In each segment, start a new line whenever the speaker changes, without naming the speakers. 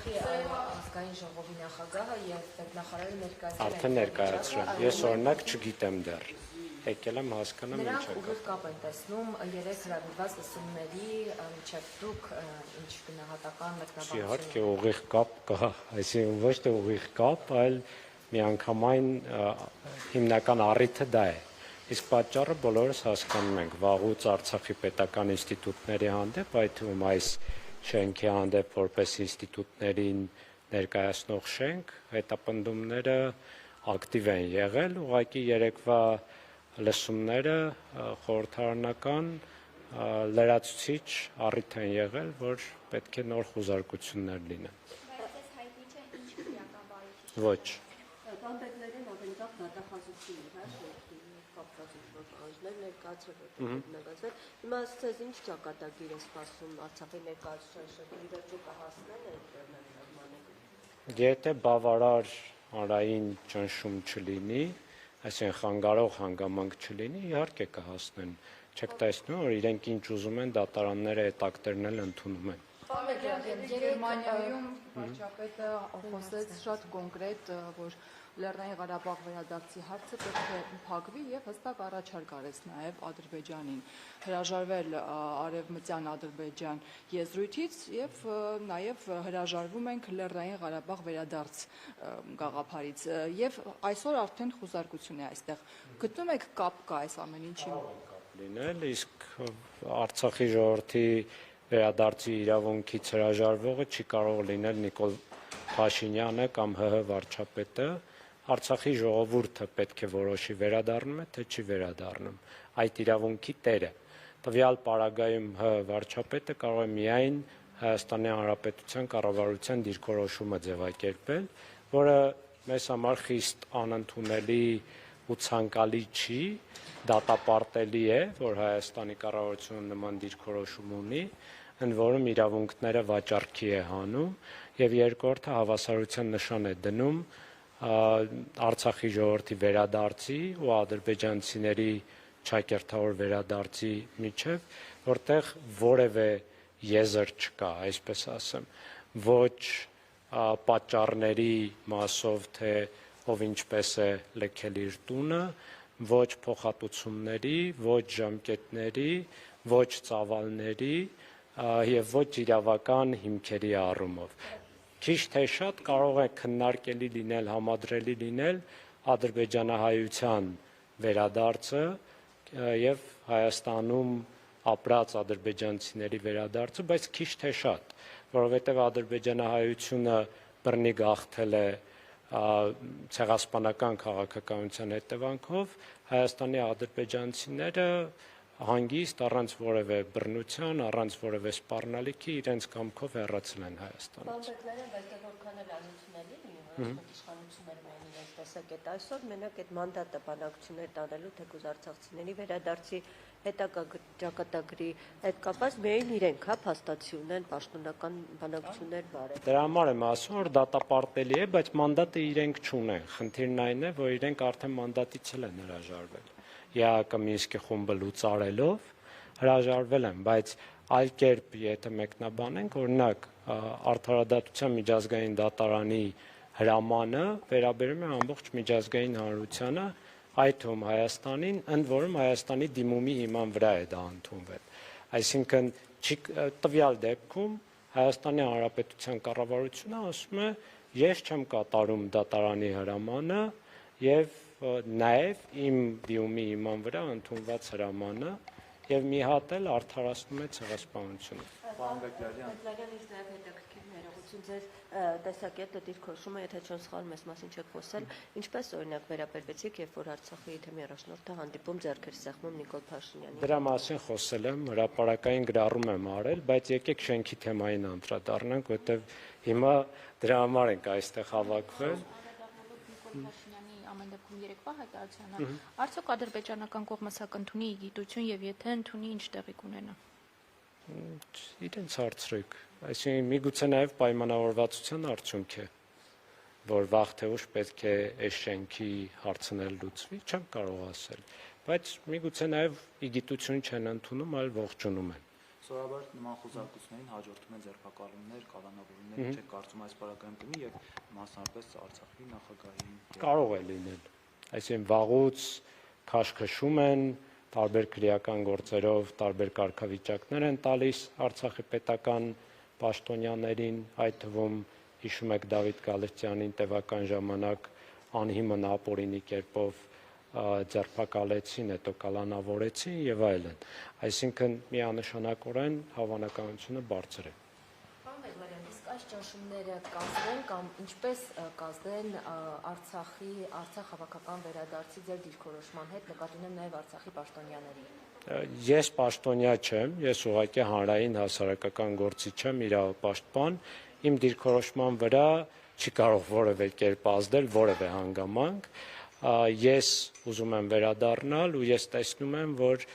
Արցախի ազգային ժողովի նախագահը եւ պետնախարարը ներկայացրել են։
Արդեն ներկայացրել։ Ես օրինակ չգիտեմ դեռ։ Եկել եմ հասկանամ ինչ է։
Նրանք ուղիղ կապ են տեսնում 3 հրավիրված լսումների միջև դուք ինչ գնահատական մեկնաբանություն։
Իհարկե ուղիղ կապ կա, այսինքն ոչ թե ուղիղ կապ, այլ միանգամայն հիմնական առիթը դա է։ Իսկ պատճառը բոլորս հասկանում ենք, վաղուց Արցախի պետական ինստիտուտների հանդեպ, այդ թվում այս շենքի հանդեպ որպես ինստիտուտներին ներկայացնող շենք, հետապնդումները ակտիվ են եղել, ուղղակի երեկվա լսումները խորհրդարանական լրացուցիչ առիթ են եղել, որ պետք է նոր խուզարկություններ լինեն։
Բայց այս հայտնի չէ ինչ քրեական բարիքի։
Ոչ։
Բանդակներին ավելի լավ դատախազություն է, շենքի կապված ինչ-որ պահանջներ ներկայացվել։ Հիմա ասես ինչ ճակատագիր է սպասում Արցախի ներկայացուցիչ շենքի վերջը կհասնեն այդ
Եթե բավարար հանրային ճնշում չլինի, այսինքն խանգարող հանգամանք չլինի, իհարկե կհասնեն։ Չեք տեսնում, որ իրենք ինչ ուզում են, դատարանները այդ ակտերն էլ ընդունում են։
Գերմանիայում վարչապետը խոսեց շատ կոնկրետ, որ Լեռնային Ղարաբաղ վերադարձի հարցը պետք է փակվի եւ հստակ առաջարկ արեց նաեւ Ադրբեջանին հրաժարվել արևմտյան Ադրբեջան եզրույթից եւ նաեւ հրաժարվում ենք Լեռնային Ղարաբաղ վերադարձ գաղափարից եւ այսօր արդեն խուզարկություն է այստեղ։ Գտնում եք կապ կա այս ամեն ինչի։
Լինել, իսկ Արցախի ժողովրդի վերադարձի իրավունքից հրաժարվողը չի կարող լինել Նիկոլ Փաշինյանը կամ ՀՀ վարչապետը, Արցախի ժողովուրդը պետք է որոշի վերադառնում է, թե չի վերադառնում, այդ իրավունքի տերը։ Տվյալ պարագայում ՀՀ վարչապետը կարող է միայն Հայաստանի Հանրապետության կառավարության դիրքորոշումը ձևակերպել, որը մեզ համար խիստ անընդունելի ու ցանկալի չի, դատապարտելի է, որ Հայաստանի կառավարությունը նման դիրքորոշում ունի, ընդ որում իրավունքները վաճառքի է հանում եւ երկրորդը հավասարության նշան է դնում Արցախի ժողովրդի վերադարձի ու ադրբեջանցիների ճակերտավոր վերադարձի միջև, որտեղ որևէ եզր չկա, այսպես ասեմ, ոչ պատճառների մասով, թե ով ինչպես է լքել իր տունը, ոչ փոխհատուցումների, ոչ ժամկետների, ոչ ծավալների եւ ոչ իրավական հիմքերի առումով։ Քիչ թե շատ կարող է քննարկելի լինել, համադրելի լինել ադրբեջանահայության վերադարձը եւ Հայաստանում ապրած ադրբեջանցիների վերադարձը, բայց քիչ թե շատ, որովհետեւ ադրբեջանահայությունը բռնի գաղթել է ցեղասպանական քաղաքականության հետևանքով, Հայաստանի ադրբեջանցիները հանգիստ առանց որևէ բռնության, առանց որևէ սպառնալիքի իրենց կամքով հեռացել են Հայաստանից։
Բանդակները, բայց դե որքան էլ անությունների լինի, իշխանություններն են իրենց տեսակետ այսօր, մենակ այդ մանդատը բանակցություններ տանելու թեկուզ արցախցիների վերադարձի հետագա ճակատագրի հետ կապված միայն իրենք փաստացի ունեն պաշտոնական բանակցություններ բարել։
Դրա համար եմ ասում, որ դատապարտելի է, բայց մանդատը իրենք չունեն։ Խնդիրն այն է, որ իրենք արդեն մանդատից են հրաժարվել։ ԵԱՀԿ Մինսկի խումբը լուծարելով հրաժարվել են, բայց այլ կերպ եթե մեկնաբանենք, օրինակ Արդարադատության միջազգային դատարանի հրամանը վերաբերում է ամբողջ միջազգային հանրությանը, այդ թվում Հայաստանին, ընդ որում Հայաստանի դիմումի հիման վրա է դա ընդունվել։ Այսինքն տվյալ դեպքում Հայաստանի Հանրապետության կառավարությունը ասում է, ես չեմ կատարում դատարանի հրամանը եւ նաեւ իմ դիմումի հիման վրա ընդունված հրամանը եւ մի հատ էլ արդարացնում է ցեղասպանությունը։
Պարոն Բեկլարյան, ինձ նաև հետաքրքիր ներողություն ձեր տեսակետը դիրքորոշումը, եթե չեմ սխալվում, այս մասին չեք խոսել, ինչպես օրինակ վերաբերվեցիք, երբ որ Արցախի թեմի առաջնորդը հանդիպում ձեռք էր սեղմում Նիկոլ Փաշինյանին։
Դրա մասին խոսել եմ, հրապարակային գրառում եմ արել, բայց եկեք շենքի թեմային անդրադառնանք, որտեղ հիմա դրա համար ենք այստեղ հավաքվել։
Ամեն դեպքում երեկվա հայտարարությանը, արդյոք ադրբեջանական կողմը սա կընդունի գիտություն եւ եթե ընդունի ինչ տեղի կունենա։
Իրենց հարցրեք, այսինքն միգուցե նաեւ պայմանավորվածության արդյունք է, որ վաղ թե ուշ պետք է այս շենքի հարցն էլ լուծվի, չեմ կարող ասել, բայց միգուցե նաեւ ի գիտություն չեն ընդունում, այլ ողջունում են։
Սովորաբար նման խոզարկություններին հաջորդում են ձերբակալումներ, կալանավորումներ, չեք կարծում այս պարագայում կլինի եւ մասնավորապես Արցախի նախագահի
Կարող է լինել։ Այսինքն վաղուց քաշքշում են, տարբեր քրեական գործերով, տարբեր կարգավիճակներ են տալիս Արցախի պետական պաշտոնյաներին, այդ թվում հիշում եք Դավիթ Գալստյանին տևական ժամանակ անհիմն ապօրինի կերպով ձերբակալեցին, հետո կալանավորեցին եւ այլն։ Այսինքն միանշանակորեն հավանականությունը բարձր է։
Պարոն Մեգլարյան, իսկ այս ճնշումները կազդեն կամ ինչպես կազդեն Արցախ հավաքական վերադարձի ձեր դիրքորոշման հետ, նկատի ունեմ նաեւ Արցախի պաշտոնյաների։
Ես պաշտոնյա չեմ, ես ուղղակի հանրային հասարակական գործիչ եմ, իրավապաշտպան, իմ դիրքորոշման վրա չի կարող որևէ կերպ ազդել որևէ հանգամանք, ես ուզում եմ վերադառնալ ու ես տեսնում եմ, որ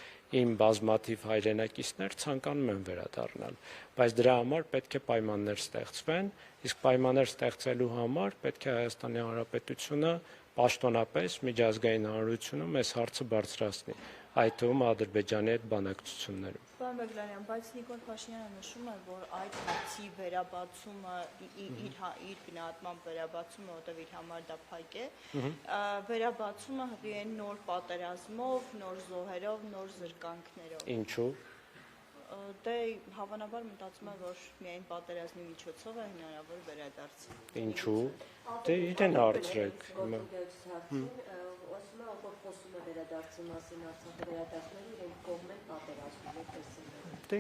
իմ բազմաթիվ հայրենակիցներ ցանկանում են վերադառնալ, բայց դրա համար պետք է պայմաններ ստեղծվեն, իսկ պայմաններ ստեղծելու համար պետք է Հայաստանի Հանրապետությունը պաշտոնապես միջազգային հանրությունում այս հարցը բարձրացնի, այդ թվում Ադրբեջանի հետ բանակցություններում։
Պարոն Մեգլարյան, բայց Նիկոլ Փաշինյանը նշում է, որ այդ հարցի վերաբացումը իր գնահատմամբ վերաբացումը, որտեղ իր համար դա փակ է, վերաբացումը հղի են նոր պատերազմով, նոր զոհերով, նոր զրկանքներով։
Ինչու՞։
Դե հավանաբար մտածում եմ, որ միայն պատերազմի միջոցով է հնարավոր վերադարձը։
Ինչու՞։ Դե իրեն հարցրեք։
Ասում է, որ խոսում է վերադարձի մասին Արցախի վերադարձները իրենք կողմ են պատերազմի,
Դե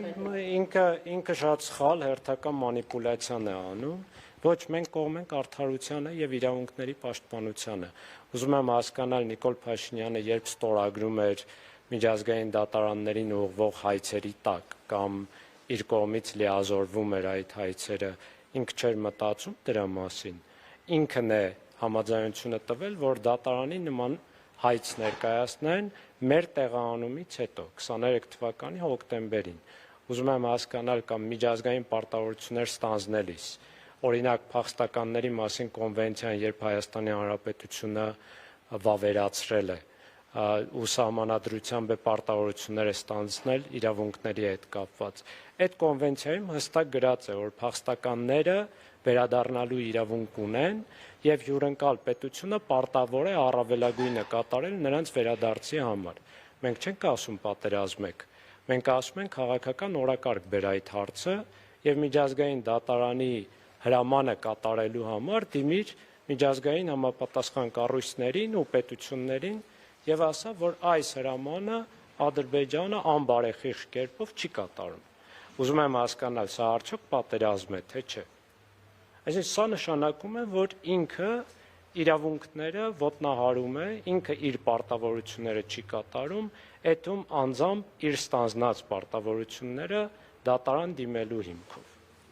ինքը շատ սխալ հերթական մանիպուլյացիան է անում, ոչ մենք կողմ ենք արդարությանը եւ իրավունքների պաշտպանությանը։ Ուզում եմ հասկանալ Նիկոլ Փաշինյանը երբ ստորագրում էր միջազգային դատարաններին ուղղվող հայցերի տակ կամ իր կողմից լիազորվում էր այդ հայցերը, ինքը չէր մտածում դրա մասին։ Ինքն է համաձայնությունը տվել, որ դատարանի նման հայց ներկայացնեն մեր տեղահանումից հետո 23 թվականի հոկտեմբերին։ Ուզում եմ հասկանալ կամ միջազգային պարտավորություններ ստանձնելիս, օրինակ փախստականների մասին կոնվենցիան, երբ Հայաստանի Հանրապետությունը վավերացրել է ու սահմանադրությամբ է պարտավորություններ է ստանձնել իրավունքների հետ կապված։ Այդ կոնվենցիայում հստակ գրած է, որ փախստականները վերադառնալու իրավունք ունեն եւ հյուրընկալ պետությունը պարտավոր է առավելագույնը կատարել նրանց վերադարձի համար։ Մենք չենք ասում պատերազմեք, մենք ասում ենք քաղաքական օրակարգ բեր այդ հարցը եւ միջազգային դատարանի հրամանը կատարելու համար դիմիր միջազգային համապատասխան կառույցներին ու պետություններին եւ ասա, որ այս հրամանը Ադրբեջանը անբարեխիղճ կերպով չի կատարում։ Ուզում եմ հասկանալ, սա արդյոք պատերազմ է, թե չէ։ Այսինքն սա նշանակում է, որ ինքը իրավունքները ոտնահարում է, ինքը իր պարտավորությունները չի կատարում, այդում անձամբ իր ստանձնած պարտավորությունները դատարան դիմելու հիմքով։